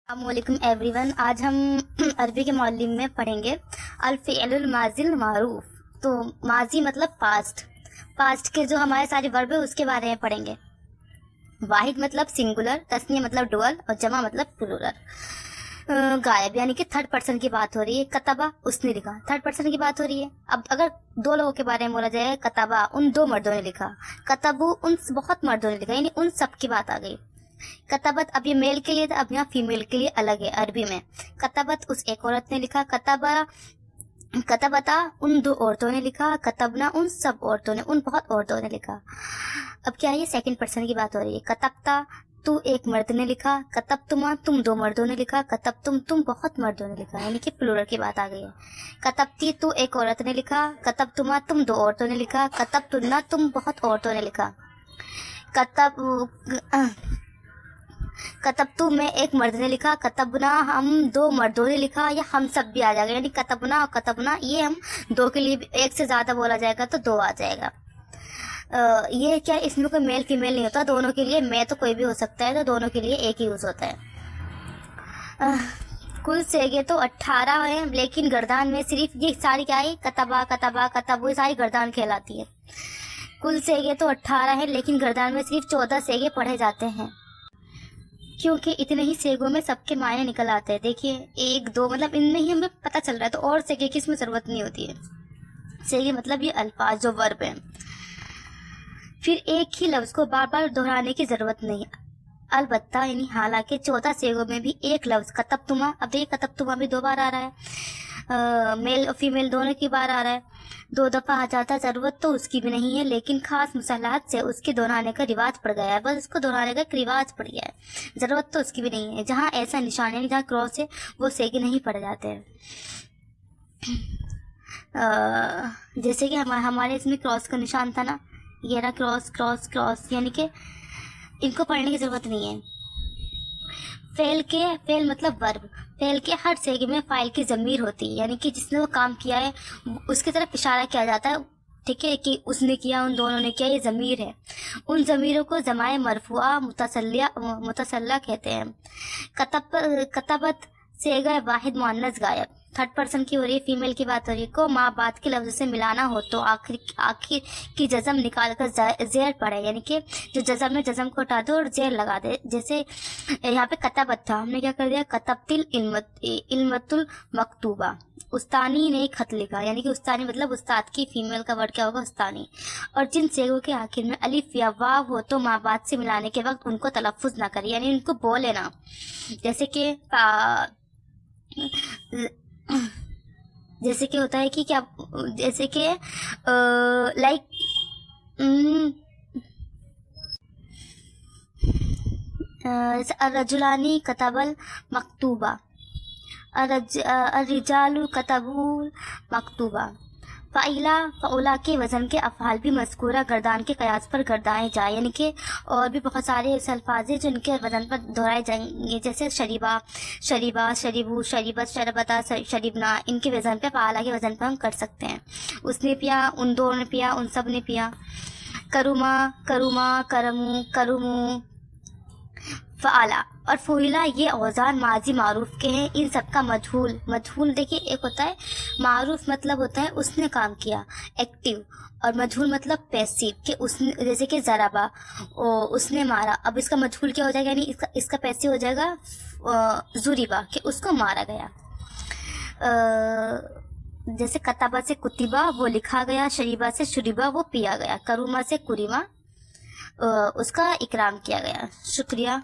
अस्सलाम वालेकुम एवरीवन। आज हम अरबी के मौलिम में पढ़ेंगे अल-फ़िअलुल माज़िल मारूफ। तो माजी मतलब पास्ट के जो हमारे सारे वर्ब है उसके बारे में पढ़ेंगे। वाहिद मतलब सिंगुलर, तस्निया मतलब डुअल और जमा मतलब प्लूरल। गायब यानी कि थर्ड पर्सन की बात हो रही है। कतबा उसने लिखा, थर्ड पर्सन की बात हो रही है। अब अगर दो लोगों के बारे में बोला जाए, कतबा उन दो मर्दों ने लिखा, कतबू उन बहुत मर्दों ने लिखा, यानी उन सब की बात आ गई। कतबत अब ये मेल के लिए था, अब यहाँ फीमेल के लिए अलग है अरबी में। कतबत उस एक औरत ने लिखा, कतबता उन दो औरतों ने लिखा, कतबना उन सब औरतों ने, उन बहुत औरतों ने लिखा। अब क्या है, ये सेकंड पर्सन की बात हो रही है। कतबता तू एक मर्द ने लिखा, कतबतुमा तुम दो मर्दों ने लिखा, कतबतुम बहुत मर्दों ने लिखा, यानी कि प्लूरल की बात आ गई है। कतबती तू एक औरत ने लिखा, कतबतुमा तुम दो औरतों ने लिखा, कतबतुन्ना तुम बहुत औरतों ने लिखा। कतबतु में एक मर्द ने लिखा, कतबना हम दो मर्दों ने लिखा, या हम सब भी आ जाएगा, यानी कतबना और कतबना ये हम दो के लिए एक से ज्यादा बोला जाएगा तो दो आ जाएगा। ये क्या, इसमें कोई मेल फीमेल नहीं होता, दोनों के लिए मैं तो कोई भी हो सकता है, तो दोनों के लिए एक ही यूज होता है। कुल सेगे तो 18 है, लेकिन गर्दान में सिर्फ ये सारी क्या है, कतबा कतबा कतबू सारी गर्दान कहलाती है। कुल सेगे तो 18 है, लेकिन गर्दान में सिर्फ 14 सेगे पढ़े जाते हैं, क्योंकि इतने ही सेगों में सबके मायने निकल आते हैं। देखिए एक दो मतलब इनमें ही हमें पता चल रहा है, तो और सेगे की इसमें जरूरत नहीं होती है। सेगे मतलब ये अल्फाज जो वर्ब है। फिर एक ही लफ्ज को बार बार दोहराने की जरूरत नहीं। अलबत्ता यानी हालांकि 14 सेगों में भी एक लफ्ज कतबतुमा, अब देखिए कतबतुमा भी दो बार आ रहा है, मेल और फीमेल दोनों की बार आ रहा है, दो दफा आ जाता, जरूरत तो उसकी भी नहीं है, लेकिन खास मुसलहत से उसके दोहराने का रिवाज पड़ गया है। बस उसको दोहराने का रिवाज पड़ गया है, जरूरत तो उसकी भी नहीं है। जहाँ ऐसा निशान है, जहाँ क्रॉस है, वो सेगे नहीं पड़ जाते हैं। जैसे कि हमारे इसमें क्रॉस का निशान था ना, ये रहा क्रॉस क्रॉस क्रॉस, यानी कि इनको पढ़ने की जरूरत नहीं है। फेल मतलब वर्ब, फेल के हर सेगे में फाइल की जमीर होती है, यानी कि जिसने वो काम किया है उसकी तरफ इशारा किया जाता है, ठीक है, कि उसने किया, उन दोनों ने किया, ये जमीर है। उन जमीरों को जमाए मरफुआ मुतसल्ला कहते हैं। कतबत सेगा वाहिद मुअन्नस गायब, थर्ड पर्सन की हो रही है, फीमेल की बात हो रही है। को माँ बात के लफ्ज से मिलाना हो तो आखिर की जज़म निकाल कर जेर पढ़े, यानी कि जो जज़म है जज़म को हटा दो और जेर लगा दे। जैसे यहाँ पे कतबत था, हमने क्या कर दिया, कतबतिल इल्मतुल मकतूबा, उस्तानी ने खत लिखा, यानी कि उस्तानी मतलब उस्ताद की, फीमेल का वर्ड क्या होगा, उस्तानी। और जिन सेगों के आखिर में अलिफ या वाव हो तो माँ बात से मिलाने के वक्त उनको तलफ़ुज़ ना करे, यानी उनको बोले ना। जैसे कि होता है कि क्या, जैसे कि लाइक अर्रजुलानी कतबल मकतूबा, अर्रिजालु कतबुल मकतूबा। फ़ाइला फ़उला के वज़न के अफ़ाल भी मज़कूरा गर्दान के कयास पर गर्दाए जाए, यानी कि और भी बहुत सारे ऐसे अल्फाज हैं जो इनके वज़न पर दोहराए जाएंगे। जैसे शरीबा, शरीबा, शरीबू, शरीबत, शरबता, शरीबना, इनके वज़न पे फ़ाला के वज़न पर हम कर सकते हैं। उसने पिया, उन दो ने पिया, उन सब ने पिया। करुमा, करुमा, करमू, करुमू, फ़ाला और फ़ुइला ये औज़ान माजी मारूफ के हैं। इन सब का मजहूल देखिए, एक होता है मारूफ मतलब होता है उसने काम किया, एक्टिव, और मजहूल मतलब पैसिव, कि उसने, जैसे कि ज़राबा उसने मारा। अब इसका मजहूल क्या हो जाएगा, यानी इसका पैसिव हो जाएगा ज़ुरिबा, कि उसको मारा गया। जैसे कतबा से कुतिबा वो लिखा गया, शरीबा से शुरिबा वो पिया गया, करुमा से कुरिमा उसका इकराम किया गया। शुक्रिया।